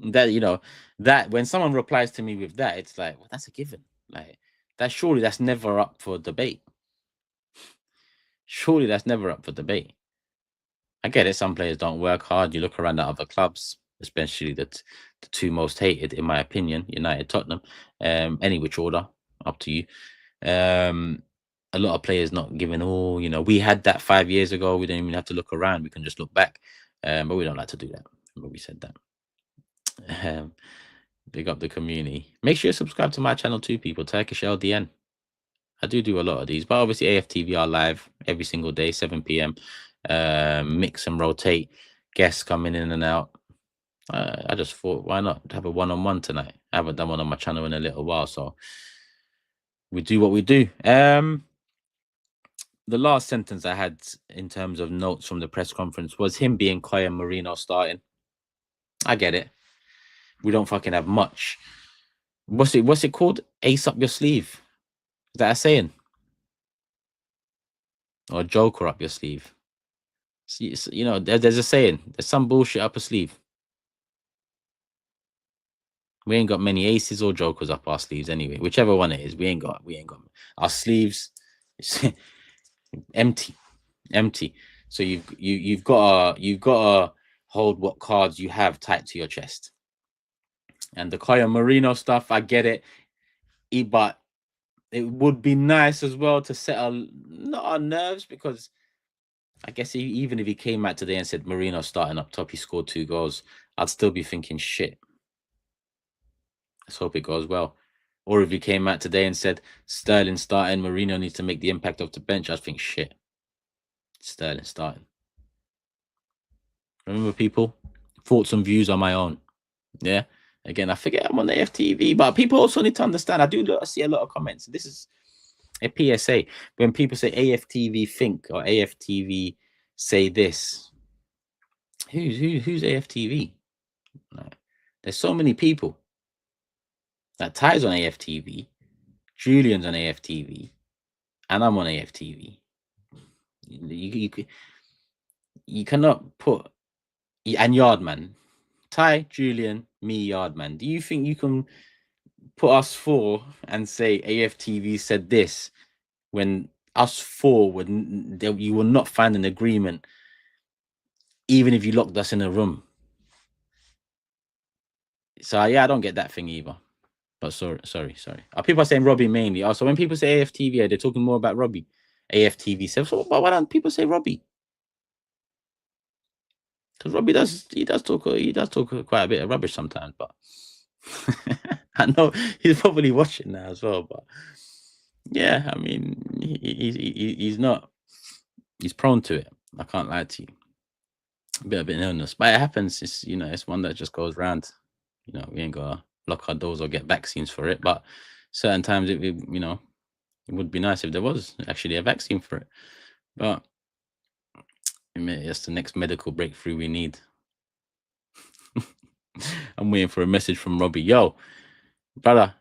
That that when someone replies to me with that, it's like, well, that's a given. Like that's never up for debate. Surely that's never up for debate. I get it. Some players don't work hard. You look around at other clubs, especially the two most hated, in my opinion, United, Tottenham. Any which order, up to you. A lot of players not giving all. We had that 5 years ago. We don't even have to look around. We can just look back. But we don't like to do that. But we said that. Big up the community. Make sure you subscribe to my channel too, people. Turkish LDN. I do a lot of these, but obviously AFTV are live every single day, 7 p.m. Mix and rotate, guests coming in and out. I just thought, why not have a one-on-one tonight? I haven't done one on my channel in a little while, so we do what we do. The last sentence I had in terms of notes from the press conference was him being Koy and Marino starting. I get it. We don't fucking have much. What's it called? Ace up your sleeve. Is that a saying? Or a joker up your sleeve? There's a saying. There's some bullshit up a sleeve. We ain't got many aces or jokers up our sleeves anyway. Whichever one it is, we ain't got our sleeves. Empty. So you've got to hold what cards you have tight to your chest. And the Koy Marino stuff, I get it, but it would be nice as well to settle not our nerves, because I guess even if he came out today and said Marino starting up top, he scored 2 goals, I'd still be thinking shit. Let's hope it goes well. Or if he came out today and said Sterling starting, Marino needs to make the impact off the bench, I'd think shit. Sterling starting. Remember, people, thoughts and views are my own. Yeah. Again, I forget I'm on the AFTV, but people also need to understand. I see a lot of comments. This is a PSA. When people say AFTV think or AFTV say this, who's AFTV? There's so many people. That Ty's on AFTV, Julian's on AFTV, and I'm on AFTV. You cannot put and Yardman, Ty, Julian, me, Yardman. Do you think you can put us 4 and say AFTV said this when us 4 you will not find an agreement, even if you locked us in a room? So yeah, I don't get that thing either. But sorry. People are saying Robbie mainly. Also, when people say AFTV, they're talking more about Robbie. AFTV says, so why don't people say Robbie? Because Robbie does talk quite a bit of rubbish sometimes, but I know he's probably watching now as well. But yeah, I mean, he's prone to it. I can't lie to you. A bit of an illness, but it happens. It's it's one that just goes round. We ain't gotta lock our doors or get vaccines for it, but certain times it would be nice if there was actually a vaccine for it. But it's the next medical breakthrough we need. I'm waiting for a message from Robbie. Yo, brother,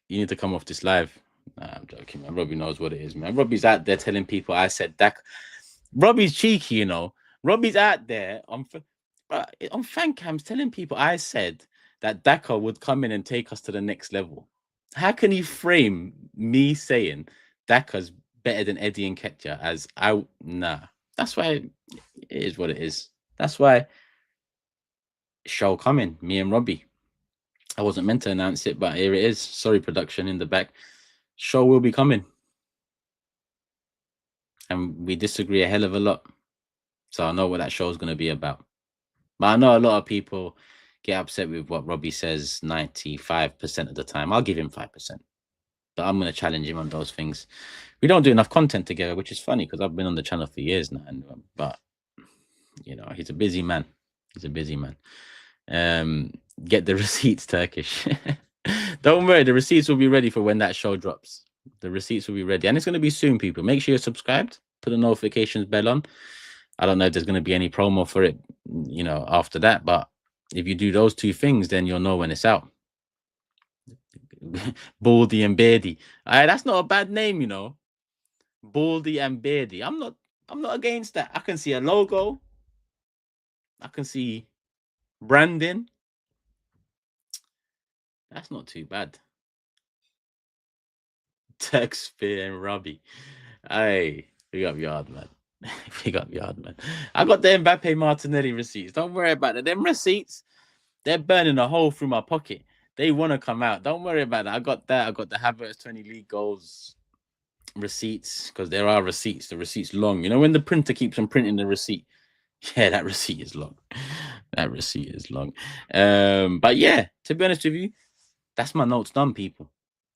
you need to come off this live. Nah, I'm joking, man. Robbie knows what it is, man. Robbie's out there telling people I said Dak. Robbie's cheeky, Robbie's out there on fan cams telling people I said that Daka would come in and take us to the next level. How can you frame me saying Daka's better than Eddie and Ketja. As I nah, that's why it is what it is. That's why show coming. Me and Robbie. I wasn't meant to announce it, but here it is. Sorry, production in the back. Show will be coming, and we disagree a hell of a lot. So I know what that show is going to be about. But I know a lot of people get upset with what Robbie says 95% of the time. I'll give him 5%. But I'm going to challenge him on those things. We don't do enough content together, which is funny because I've been on the channel for years now. But, you know, he's a busy man. He's a busy man. Get the receipts, Turkish. Don't worry. The receipts will be ready for when that show drops. The receipts will be ready. And it's going to be soon, people. Make sure you're subscribed. Put the notifications bell on. I don't know if there's going to be any promo for it, you know, after that. But if you do those two things, then you'll know when it's out. Baldy and Beardy. That's not a bad name, you know. Baldy and Beardy. I'm not against that. I can see a logo. I can see branding. That's not too bad. Shakespearean and Robbie. Hey, big up yard, man. Big up yard, man. I got the Mbappe Martinelli receipts. Don't worry about it. Them receipts, they're burning a hole through my pocket. They want to come out. Don't worry about it. I got that. I got the Havertz 20 league goals receipts, because there are receipts. The receipt's long. You know, when the printer keeps on printing the receipt. Yeah, that receipt is long. That receipt is long. But yeah, to be honest with you, that's my notes done, people.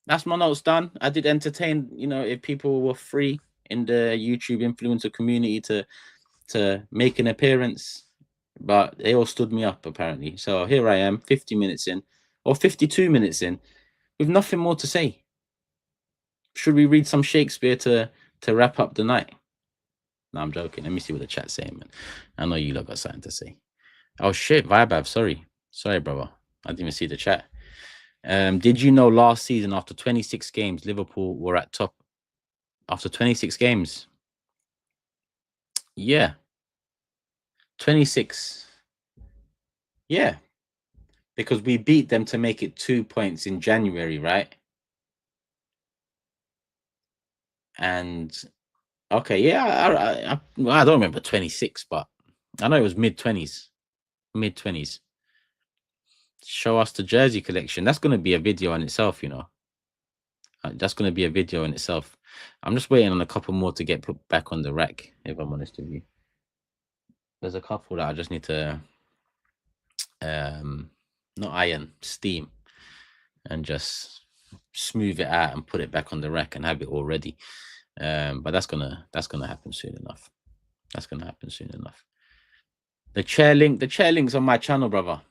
That's my notes done. I did entertain, you know, if people were free in the YouTube influencer community to make an appearance, but they all stood me up apparently. So here I am, 50 minutes in, or 52 minutes in, with nothing more to say. Should we read some Shakespeare to wrap up the night? No, I'm joking. Let me see what the chat's saying, man. I know you lot got something to say. Oh shit, Vibav, sorry, brother. I didn't even see the chat. Did you know last season, after 26 games, Liverpool were at top? After 26 games? Yeah. 26. Yeah. Because we beat them to make it 2 points in January, right? And, okay, yeah, I don't remember 26, but I know it was mid-20s. Mid-20s. Show us the jersey collection. That's going to be a video in itself, you know. That's going to be a video in itself. I'm just waiting on a couple more to get put back on the rack, if I'm honest with you. There's a couple that I just need to not iron, steam, and just smooth it out and put it back on the rack and have it all ready. But that's gonna happen soon enough. That's gonna happen soon enough. The chair link's on my channel, brother.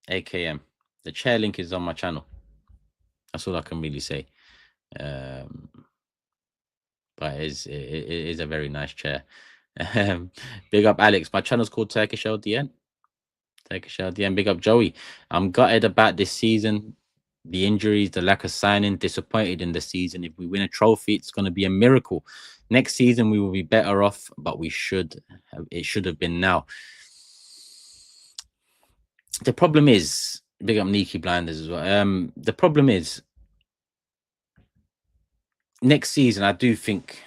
AKM. The chair link is on my channel. That's all I can really say. But it is a very nice chair. Big up Alex. My channel's called Turkish LDN. Turkish LDN. Big up Joey. I'm gutted about this season. The injuries, the lack of signing, disappointed in the season. If we win a trophy, it's going to be a miracle. Next season, we will be better off, but it should have been now. The problem is, big up Niki Blinders as well. The problem is, next season, I do think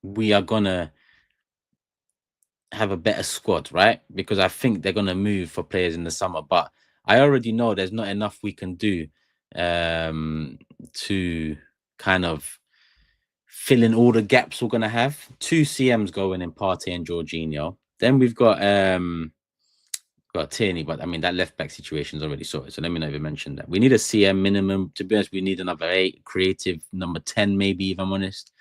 we are going to have a better squad, right? Because I think they're going to move for players in the summer. But I already know there's not enough we can do to kind of fill in all the gaps we're going to have. 2 CMs going in Partey and Jorginho. Then we've got Tierney, but I mean, that left back situation is already sorted. So let me not even mention that. We need a CM minimum. To be honest, we need another 8, creative number 10, maybe, if I'm honest.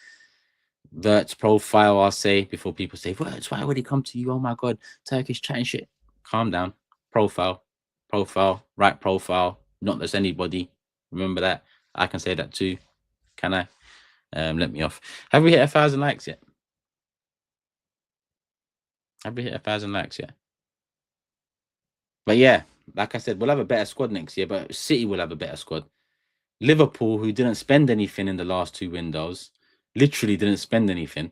Vert's profile, I'll say, before people say, Vert's, why would he come to you? Oh my God, Turkish chatting shit. Calm down. Profile, right profile, not just anybody. Remember that. I can say that too. Can I? Let me off. Have we hit 1,000 likes yet? Have we hit 1,000 likes yet? But yeah, like I said, we'll have a better squad next year, but City will have a better squad. Liverpool, who didn't spend anything in the last 2 windows, literally didn't spend anything,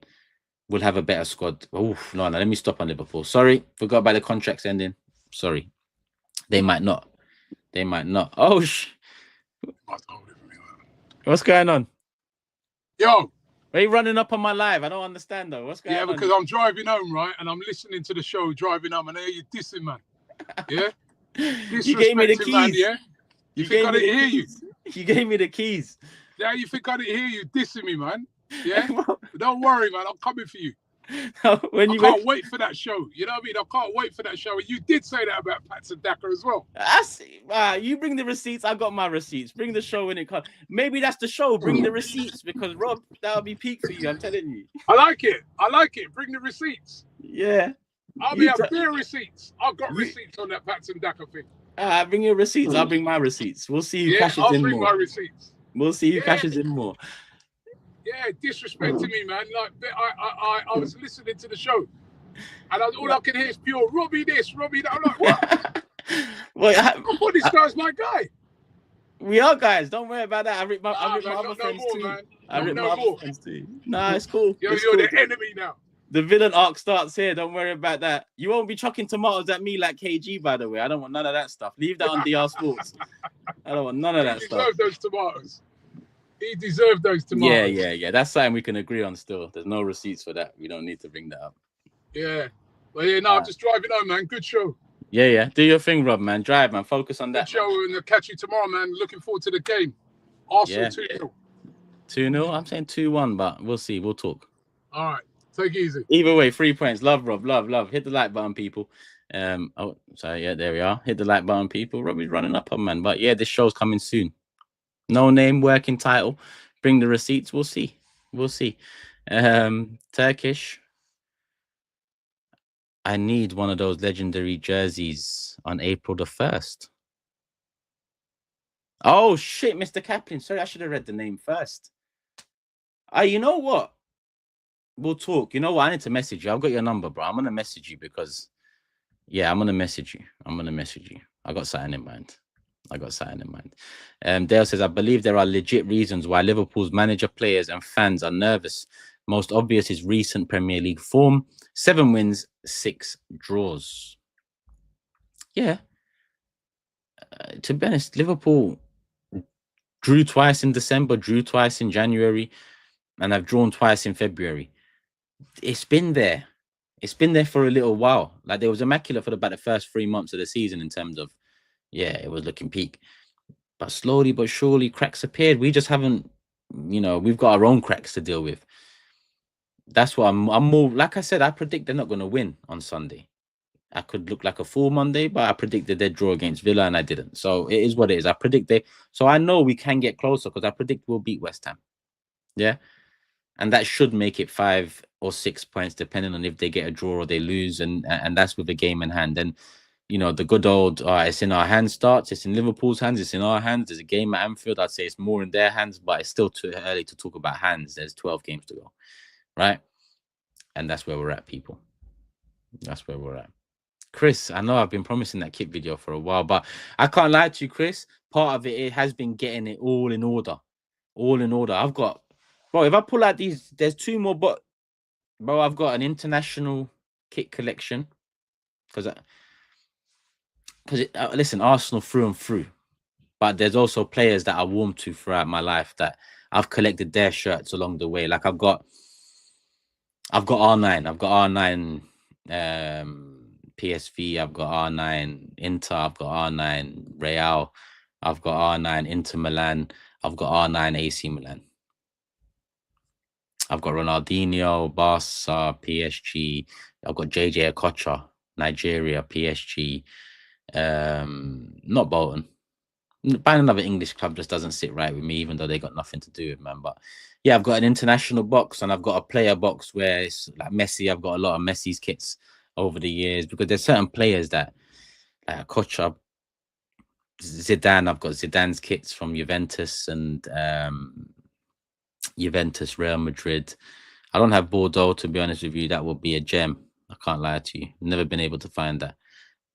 will have a better squad. Oh, no, let me stop on Liverpool. Sorry, forgot about the contracts ending. Sorry. They might not. They might not. Oh, what's going on? Yo, Why are you running up on my live? I don't understand though. What's going on? Yeah, because I'm driving home, right? And I'm listening to the show driving home, and I hear you dissing, man. Yeah? You gave me the Disrespecting, man, keys. yeah? You think I didn't hear you? You gave me the keys. Yeah, you think I didn't hear you dissing me, man? Yeah? Don't worry, man. I'm coming for you. I can't wait for that show. You know what I mean? I can't wait for that show. And you did say that about Patson Daka as well. I see. You bring the receipts. I got my receipts. Bring the show when it comes. Maybe that's the show. Bring the receipts because Rob, that'll be peak for you. I'm telling you. I like it. I like it. Bring the receipts. Yeah. I'll be have bare receipts. I've got receipts on that Patson Daka thing. Bring your receipts. I'll bring my receipts. We'll see who cashes in more. I'll bring my receipts. We'll see who cashes in more. Yeah, disrespecting me, man. Like I was listening to the show, and all I can hear is pure Robbie this, Robbie that. I'm like, what? Well, I thought this guy's my guy. We are guys. Don't worry about that. I rip my other friends too. Man. I rip my other friends too. Nah, it's cool. You're the enemy now. The villain arc starts here. Don't worry about that. You won't be chucking tomatoes at me like KG, by the way. I don't want none of that stuff. Leave that on DR Sports. I don't want none of that stuff. Deserve those tomatoes. He deserved those tomatoes. Yeah. That's something we can agree on still. There's no receipts for that. We don't need to bring that up. Yeah. Well, yeah, no, I'm just driving home, man. Good show. Yeah. Do your thing, Rob, man. Drive, man. Focus on that. Good show, and I'll catch you tomorrow, man. Looking forward to the game. Arsenal 2-0. 2-0? I'm saying 2-1, but we'll see. We'll talk. All right. Take it easy. Either way, 3 points. Love, Rob. Love. Hit the like button, people. There we are. Hit the like button, people. Robbie's running up on, man. But yeah, this show's coming soon. No name, working title. Bring the receipts. We'll see. Turkish. I need one of those legendary jerseys on April the 1st. Oh shit, Mr. Kaplan. Sorry, I should have read the name first. You know what? We'll talk. You know what? I need to message you. I've got your number, bro. I'm gonna message you because I'm gonna message you. I got something in mind. Dale says, I believe there are legit reasons why Liverpool's manager, players, and fans are nervous. Most obvious is recent Premier League form: 7 wins, 6 draws. Yeah. To be honest, Liverpool drew twice in December, drew twice in January, and I've drawn twice in February. It's been there. It's been there for a little while. Like, they was immaculate for about the first 3 months of the season in terms of, it was looking peak. But slowly but surely, cracks appeared. We just haven't, we've got our own cracks to deal with. That's what I'm more, like I said, I predict they're not going to win on Sunday. I could look like a fool Monday, but I predicted they'd draw against Villa and I didn't. So it is what it is. I predict so I know we can get closer because I predict we'll beat West Ham. Yeah. And that should make it 5 or 6 points, depending on if they get a draw or they lose. And that's with the game in hand. Then, the good old, it's in our hands starts. It's in Liverpool's hands. It's in our hands. There's a game at Anfield. I'd say it's more in their hands, but it's still too early to talk about hands. There's 12 games to go. Right? And that's where we're at, people. That's where we're at. Chris, I know I've been promising that kit video for a while, but I can't lie to you, Chris. Part of it has been getting it all in order. I've got, bro, if I pull out these, there's 2 more, but bro, I've got an international kit collection because listen, Arsenal through and through, but there's also players that I warm to throughout my life that I've collected their shirts along the way. Like I've got R9, I've got R9 PSV, I've got R9 Inter, I've got R9 Real, I've got R9 Inter Milan, I've got R9 AC Milan. I've got Ronaldinho, Barca, PSG. I've got JJ Okocha, Nigeria, PSG. Not Bolton. Buying another English club just doesn't sit right with me, even though they got nothing to do with, man. But yeah, I've got an international box and I've got a player box where it's like Messi. I've got a lot of Messi's kits over the years because there's certain players that, like Okocha, Zidane. I've got Zidane's kits from Juventus and Juventus, Real Madrid. I don't have Bordeaux, to be honest with you. That would be a gem. I can't lie to you. Never been able to find that.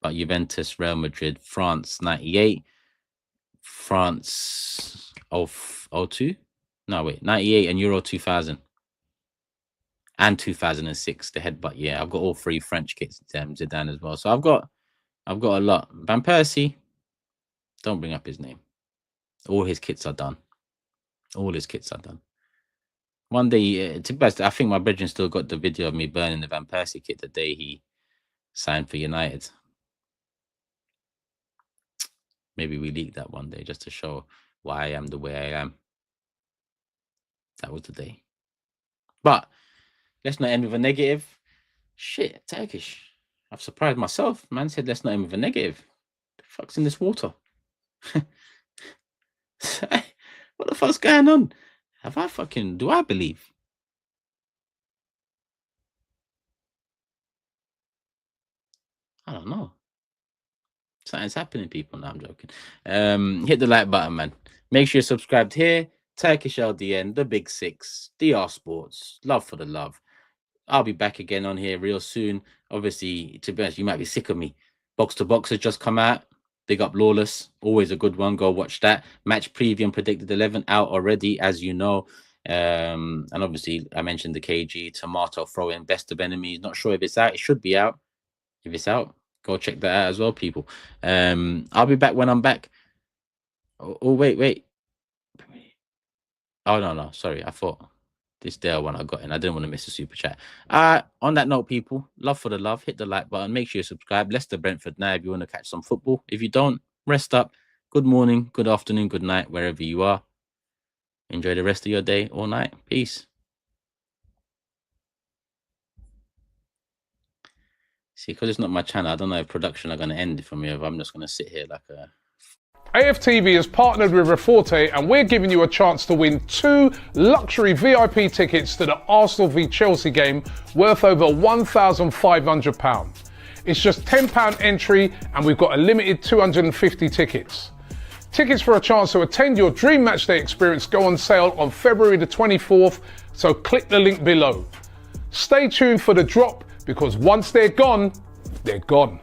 But Juventus, Real Madrid, France 98, France 02. No, wait, 98 and Euro 2000 and 2006. The headbutt. Yeah, I've got all 3 French kits. Zidane as well. So I've got a lot. Van Persie, don't bring up his name. All his kits are done. One day, to be honest, I think my brethren still got the video of me burning the Van Persie kit the day he signed for United. Maybe we leak that one day just to show why I am the way I am. That was the day. But let's not end with a negative. Shit, Turkish. I've surprised myself. Man said let's not end with a negative. The fuck's in this water? What the fuck's going on? Do I believe? I don't know. Something's happening, people. No, I'm joking. Hit the like button, man. Make sure you're subscribed here. Turkish LDN, the Big Six, DR Sports. Love for the love. I'll be back again on here real soon. Obviously, to be honest, you might be sick of me. Box to Box has just come out. Big up Lawless. Always a good one. Go watch that. Match preview and predicted 11 out already, as you know. And obviously, I mentioned the KG Tomato throw-in, Best of Enemies. Not sure if it's out. It should be out. If it's out, go check that out as well, people. I'll be back when I'm back. Oh, wait. Oh, no. Sorry. I thought this there one I got in. I didn't want to miss a super chat. On that note, people, love for the love. Hit the like button. Make sure you subscribe. Leicester Brentford now if you want to catch some football. If you don't, rest up. Good morning, good afternoon, good night, wherever you are. Enjoy the rest of your day or night. Peace. See, because it's not my channel, I don't know if production are going to end from here. If I'm just going to sit here like a... AFTV has partnered with Raforte and we're giving you a chance to win 2 luxury VIP tickets to the Arsenal v Chelsea game worth over £1,500. It's just £10 entry and we've got a limited 250 tickets. Tickets for a chance to attend your dream matchday experience go on sale on February the 24th, so click the link below. Stay tuned for the drop because once they're gone, they're gone.